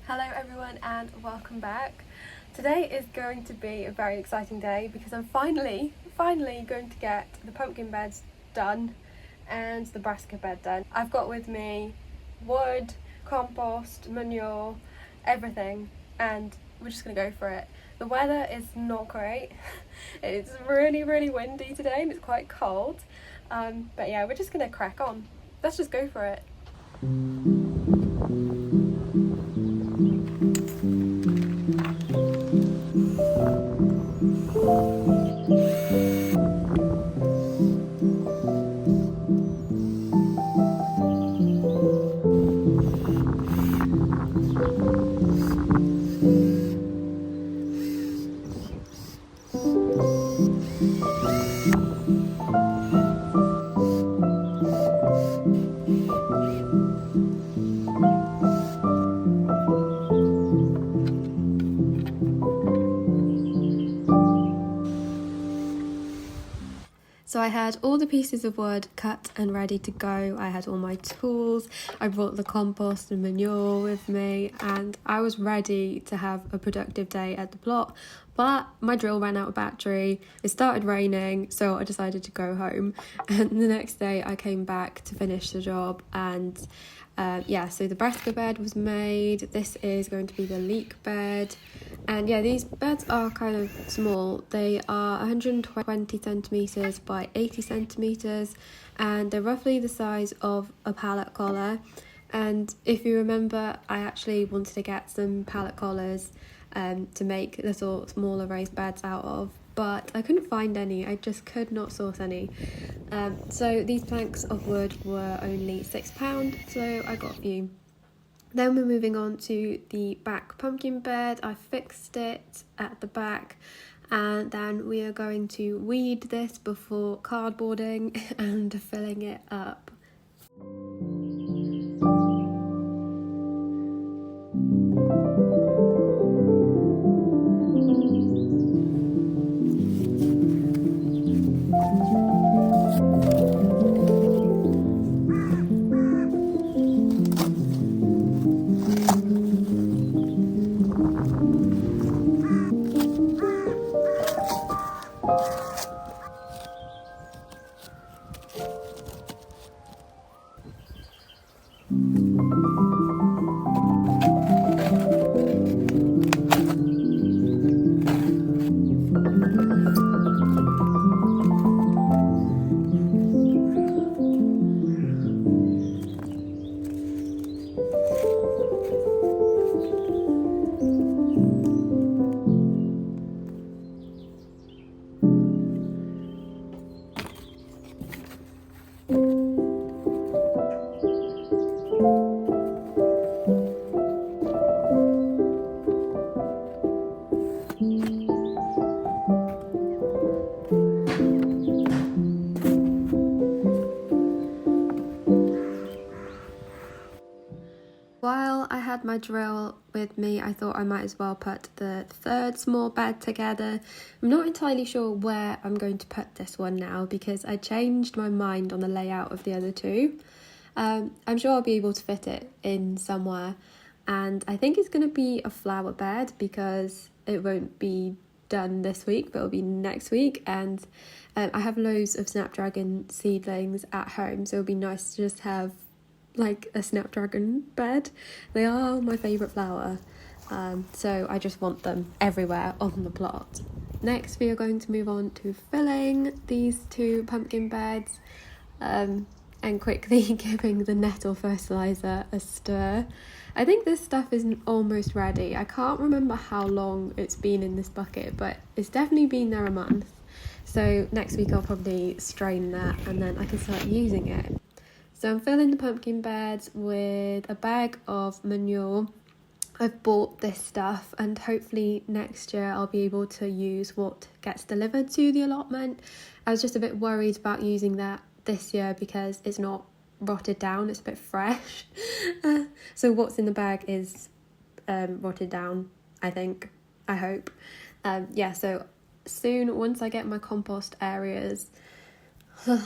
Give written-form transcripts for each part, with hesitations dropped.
Hello everyone and welcome back. Today is going to be a very exciting day because I'm finally going to get the pumpkin beds done and the brassica bed done. I've got with me wood, compost, manure, everything, and we're just going to go for it. The weather is not great. It's really windy today and it's quite cold. But yeah, we're just going to crack on. Let's just go for it. So I had all the pieces of wood cut and ready to go. I had all my tools. I brought the compost and manure with me and I was ready to have a productive day at the plot. But my drill ran out of battery. It started raining, so I decided to go home. And the next day I came back to finish the job and so the brassica bed was made. This is going to be the leek bed. And yeah, these beds are kind of small. They are 120 centimetres by 80 centimetres and they're roughly the size of a pallet collar. And if you remember, I actually wanted to get some pallet collars to make little smaller raised beds out of, but I couldn't find any. I just could not source any. So these planks of wood were only £6, so I got a few. Then we're moving on to the back pumpkin bed. I fixed it at the back and then we are going to weed this before cardboarding and filling it up. While I had my drill with me, I thought I might as well put the third small bed together. I'm not entirely sure where I'm going to put this one now because I changed my mind on the layout of the other two. I'm sure I'll be able to fit it in somewhere, and I think it's going to be a flower bed because it won't be done this week but it'll be next week, and I have loads of snapdragon seedlings at home, so it'll be nice to just have like a snapdragon bed. They are my favourite flower, so I just want them everywhere on the plot. Next we are going to move on to filling these two pumpkin beds and quickly giving the nettle fertiliser a stir. I think this stuff is almost ready. I can't remember how long it's been in this bucket, but it's definitely been there a month. So next week I'll probably strain that and then I can start using it. So I'm filling the pumpkin beds with a bag of manure. I've bought this stuff and hopefully next year I'll be able to use what gets delivered to the allotment. I was just a bit worried about using that this year because it's not rotted down, it's a bit fresh. So what's in the bag is rotted down, I think, I hope. So soon, once I get my compost areas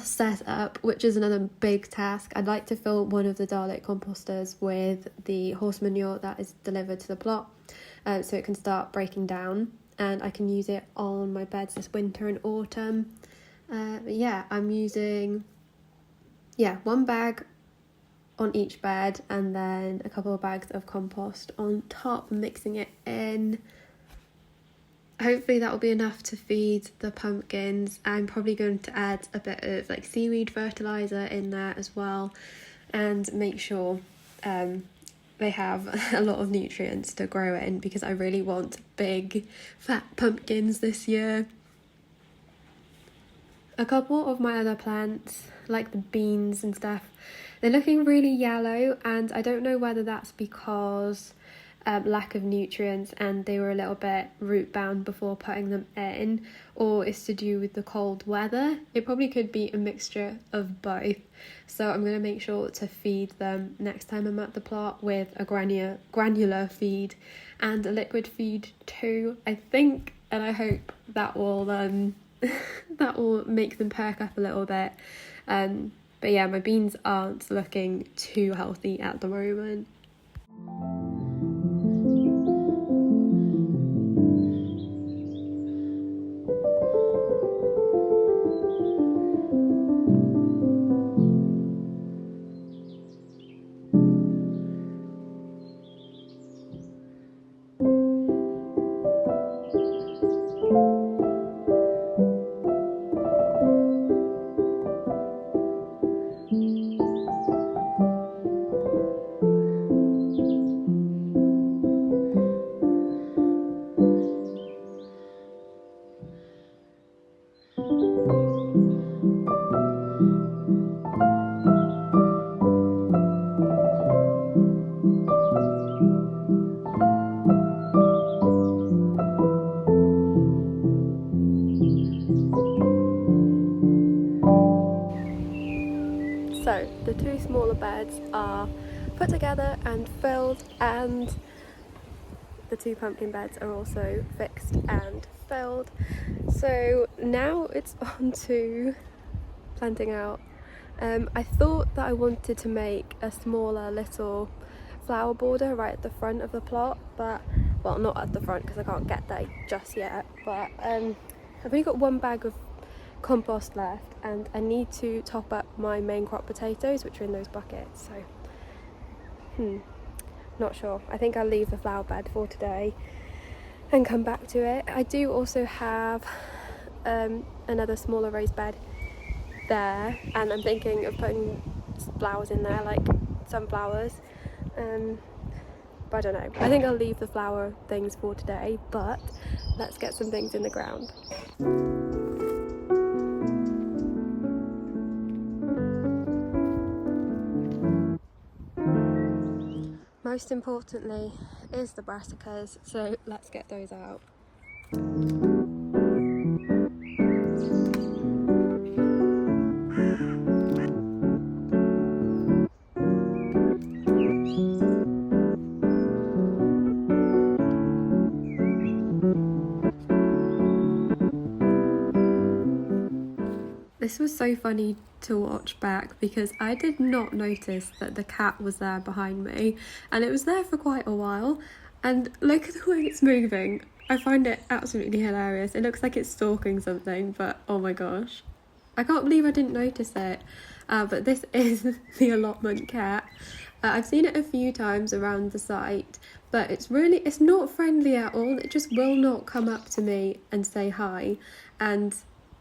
setup, which is another big task. I'd like to fill one of the Dalek composters with the horse manure that is delivered to the plot, so it can start breaking down and I can use it on my beds this winter and autumn. But yeah, I'm using one bag on each bed and then a couple of bags of compost on top, mixing it in. Hopefully that will be enough to feed the pumpkins. I'm probably going to add a bit of like seaweed fertilizer in there as well and make sure they have a lot of nutrients to grow in, because I really want big fat pumpkins this year. A couple of my other plants, like the beans and stuff, they're looking really yellow, and I don't know whether that's because lack of nutrients and they were a little bit root bound before putting them in, or it's to do with the cold weather. It probably could be a mixture of both. So I'm going to make sure to feed them next time I'm at the plot with a granular feed and a liquid feed too, I think, and I hope that will that will make them perk up a little bit. But yeah, my beans aren't looking too healthy at the moment. So the two smaller beds are put together and filled, and the two pumpkin beds are also fixed and filled. So now it's on to planting out. I thought that I wanted to make a smaller little flower border right at the front of the plot, but, well, not at the front because I can't get there just yet, but I've only got one bag of compost left and I need to top up my main crop potatoes, which are in those buckets, so not sure. I think I'll leave the flower bed for today and come back to it. I do also have another smaller raised bed there, and I'm thinking of putting flowers in there, like sunflowers, but I don't know. I think I'll leave the flower things for today, but let's get some things in the ground. Most importantly is the brassicas, so let's get those out. This was so funny to watch back because I did not notice that the cat was there behind me, and it was there for quite a while, and look at the way it's moving. I find it absolutely hilarious. It looks like it's stalking something, but oh my gosh. I can't believe I didn't notice it. But this is the allotment cat. I've seen it a few times around the site, but it's not friendly at all. It just will not come up to me and say hi, and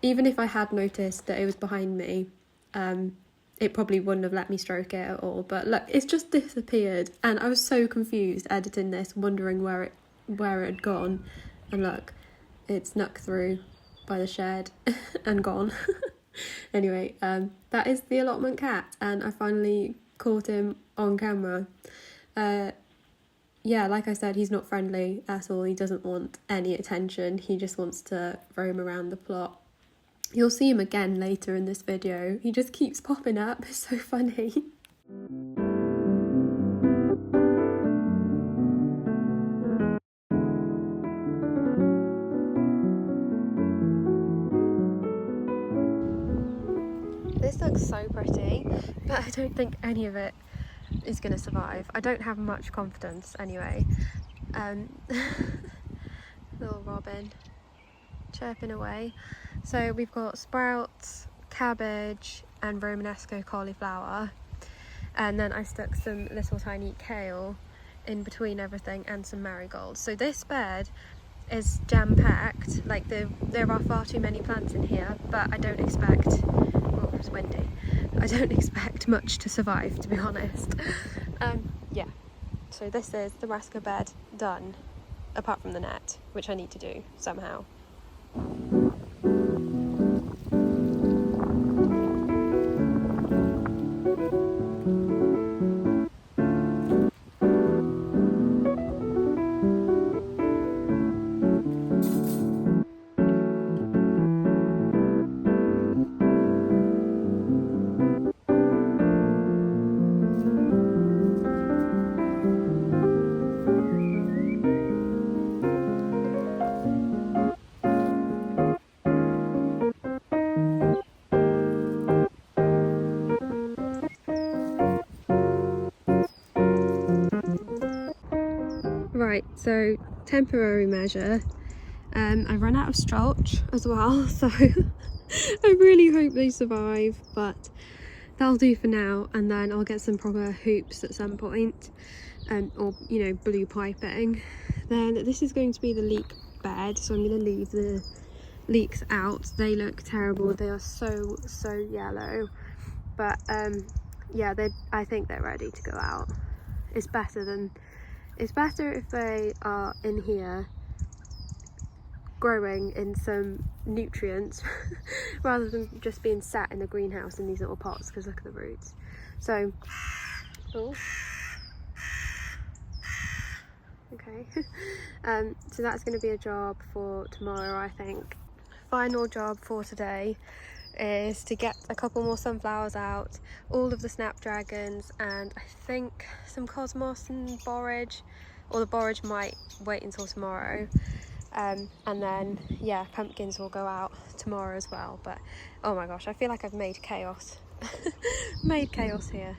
even if I had noticed that it was behind me, it probably wouldn't have let me stroke it at all. But look, it's just disappeared, and I was so confused editing this, wondering where it had gone. And look, it snuck through by the shed and gone. Anyway, that is the allotment cat, and I finally caught him on camera. Yeah, like I said, he's not friendly at all. He doesn't want any attention. He just wants to roam around the plot. You'll see him again later in this video. He just keeps popping up. It's so funny. looks so pretty, but I don't think any of it is going to survive. I don't have much confidence anyway. Little robin chirping away. So we've got sprouts, cabbage and Romanesco cauliflower, and then I stuck some little tiny kale in between everything and some marigolds. So this bed is jam-packed, like there are far too many plants in here, but I don't expect, oh it's windy, I don't expect much to survive, to be honest. Yeah, so this is the Brassica bed done, apart from the net, which I need to do somehow. Right, so temporary measure. I run out of strolch as well, so I really hope they survive, but that'll do for now, and then I'll get some proper hoops at some point, or you know, blue piping. Then this is going to be the leek bed, so I'm going to leave the leeks out. They look terrible, they are so yellow, but yeah, I think they're ready to go out. It's better if they are in here growing in some nutrients rather than just being sat in the greenhouse in these little pots, because look at the roots. So, oh, okay. So that's going to be a job for tomorrow, I think. Final job for today is to get a couple more sunflowers out, all of the snapdragons, and I think some cosmos and borage, or the borage might wait until tomorrow. And then yeah, pumpkins will go out tomorrow as well. But oh my gosh, I feel like I've made chaos made chaos here.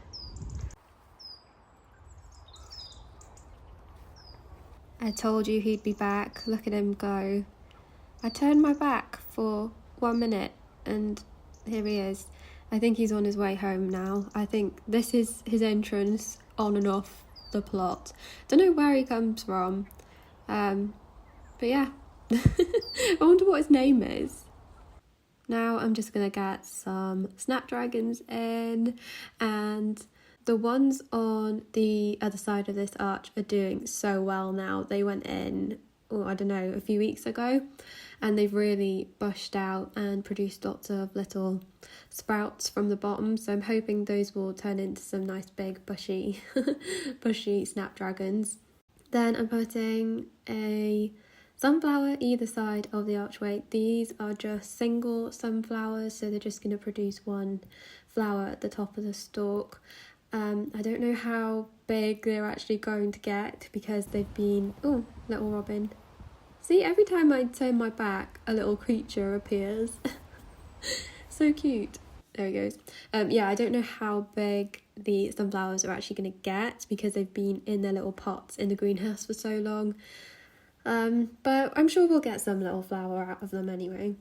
I told you he'd be back. Look at him go. I turned my back for 1 minute and here he is. I think he's on his way home now. I think this is his entrance on and off the plot. Don't know where he comes from, but yeah. I wonder what his name is. Now I'm just gonna get some snapdragons in, and the ones on the other side of this arch are doing so well now. They went in, oh, I don't know, a few weeks ago, and they've really bushed out and produced lots of little sprouts from the bottom, so I'm hoping those will turn into some nice big bushy bushy snapdragons. Then I'm putting a sunflower either side of the archway. These are just single sunflowers, so they're just going to produce one flower at the top of the stalk. I don't know how big they're actually going to get because they've been... Oh, little robin. See, every time I turn my back, a little creature appears. So cute. There he goes. Yeah, I don't know how big the sunflowers are actually going to get because they've been in their little pots in the greenhouse for so long. But I'm sure we'll get some little flower out of them anyway.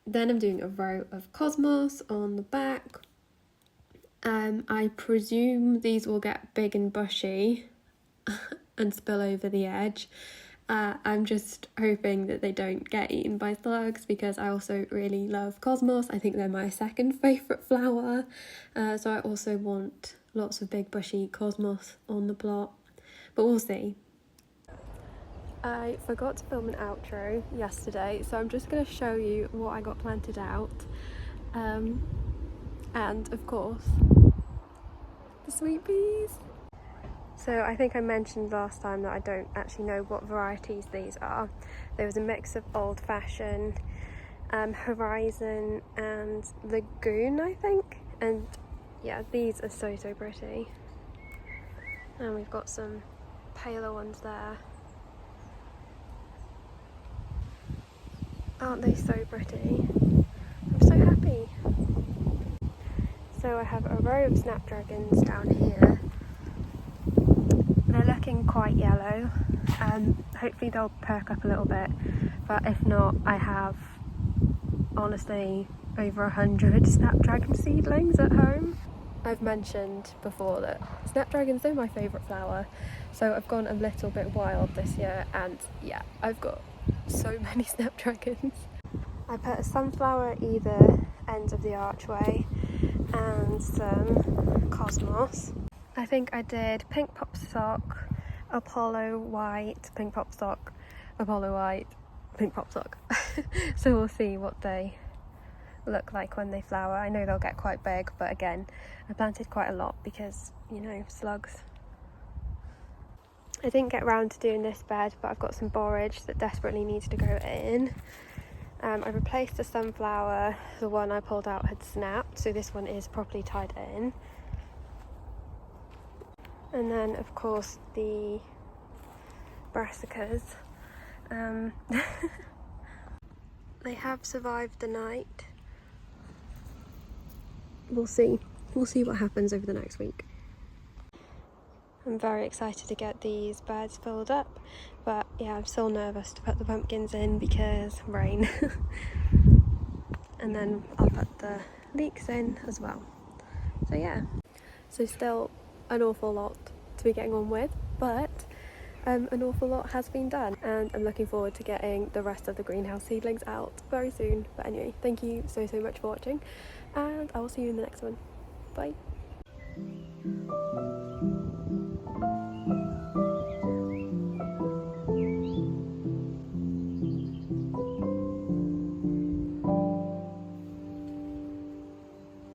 Then I'm doing a row of cosmos on the back. I presume these will get big and bushy and spill over the edge. I'm just hoping that they don't get eaten by slugs because I also really love cosmos. I think they're my second favourite flower. So I also want lots of big bushy cosmos on the plot. But we'll see. I forgot to film an outro yesterday, so I'm just going to show you what I got planted out. And of course, the sweet peas. So I think I mentioned last time that I don't actually know what varieties these are. There was a mix of Old Fashioned, Horizon and Lagoon, I think. And yeah, these are so pretty. And we've got some paler ones there. Aren't they so pretty? I'm so happy. So I have a row of snapdragons down here. They're looking quite yellow. Hopefully they'll perk up a little bit, but if not, I have honestly over 100 snapdragon seedlings at home. I've mentioned before that snapdragons are my favourite flower, so I've gone a little bit wild this year, and yeah, I've got so many snapdragons. I put a sunflower at either end of the archway and some cosmos. I think I did pink pop sock, Apollo white, pink pop sock, Apollo white, pink pop sock. So we'll see what they look like when they flower. I know they'll get quite big, but again, I planted quite a lot because, you know, slugs. I didn't get around to doing this bed, but I've got some borage that desperately needs to go in. I replaced the sunflower, the one I pulled out had snapped, so this one is properly tied in. And then, of course, the Brassicas. They have survived the night. We'll see what happens over the next week. I'm very excited to get these beds filled up, but yeah, I'm still nervous to put the pumpkins in because rain. And then I'll put the leeks in as well. So yeah, so still an awful lot to be getting on with, but an awful lot has been done, and I'm looking forward to getting the rest of the greenhouse seedlings out very soon. But anyway, thank you so much for watching, and I will see you in the next one. Bye.